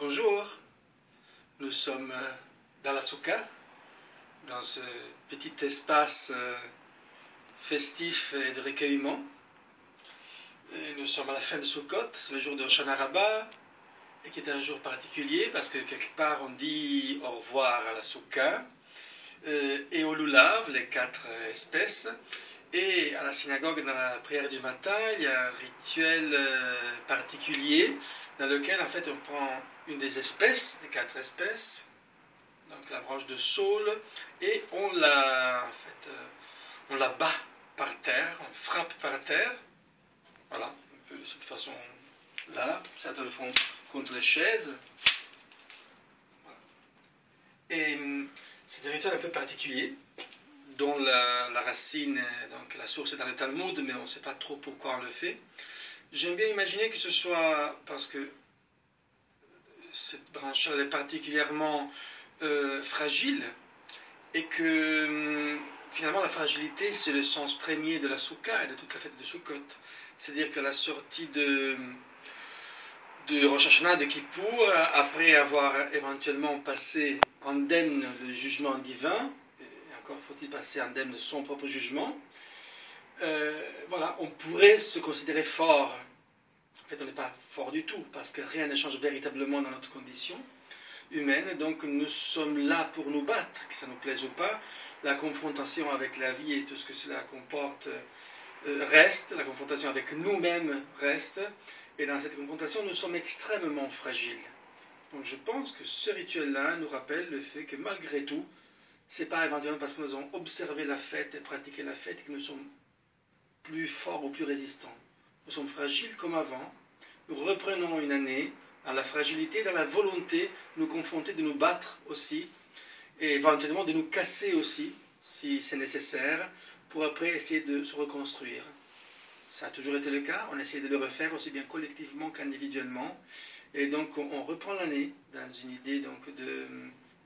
Bonjour, nous sommes dans la Souka, dans ce petit espace festif et de recueillement. Et nous sommes à la fin de Sukkot, c'est le jour de Hoshana Rabbah, et qui est un jour particulier parce que quelque part on dit au revoir à la Souka et au Lulav, les 4 espèces. Et à la synagogue, dans la prière du matin, il y a un rituel particulier dans lequel en fait on prend une des espèces, des 4 espèces, donc la branche de saule, et on la bat par terre, on frappe par terre, voilà, un peu de cette façon-là, certains le font contre les chaises. Voilà. Et c'est un rituel un peu particulier, dont la racine, donc la source est dans le Talmud, mais on ne sait pas trop pourquoi on le fait. J'aime bien imaginer que ce soit parce que cette branche-là est particulièrement fragile, et que finalement la fragilité c'est le sens premier de la Souka et de toute la fête de Sukkot. C'est-à-dire que la sortie de Rosh Hashanah, de Kippour, après avoir éventuellement passé indemne le jugement divin, encore faut-il passer indemne de son propre jugement, voilà, on pourrait se considérer fort. En fait, on n'est pas fort du tout, parce que rien ne change véritablement dans notre condition humaine. Donc nous sommes là pour nous battre, que ça nous plaise ou pas. La confrontation avec la vie et tout ce que cela comporte reste, la confrontation avec nous-mêmes reste, et dans cette confrontation, nous sommes extrêmement fragiles. Donc je pense que ce rituel-là nous rappelle le fait que malgré tout, c'est pas éventuellement parce que nous avons observé la fête et pratiqué la fête que nous sommes plus forts ou plus résistants. Nous sommes fragiles comme avant. Nous reprenons une année dans la fragilité, dans la volonté de nous confronter, de nous battre aussi, et éventuellement de nous casser aussi, si c'est nécessaire, pour après essayer de se reconstruire. Ça a toujours été le cas, on essaie de le refaire aussi bien collectivement qu'individuellement, et donc on reprend l'année dans une idée donc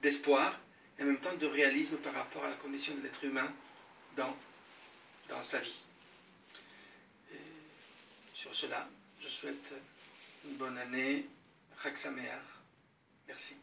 d'espoir, et en même temps de réalisme par rapport à la condition de l'être humain dans sa vie. Et sur cela, je souhaite une bonne année. Chag Sameach. Merci.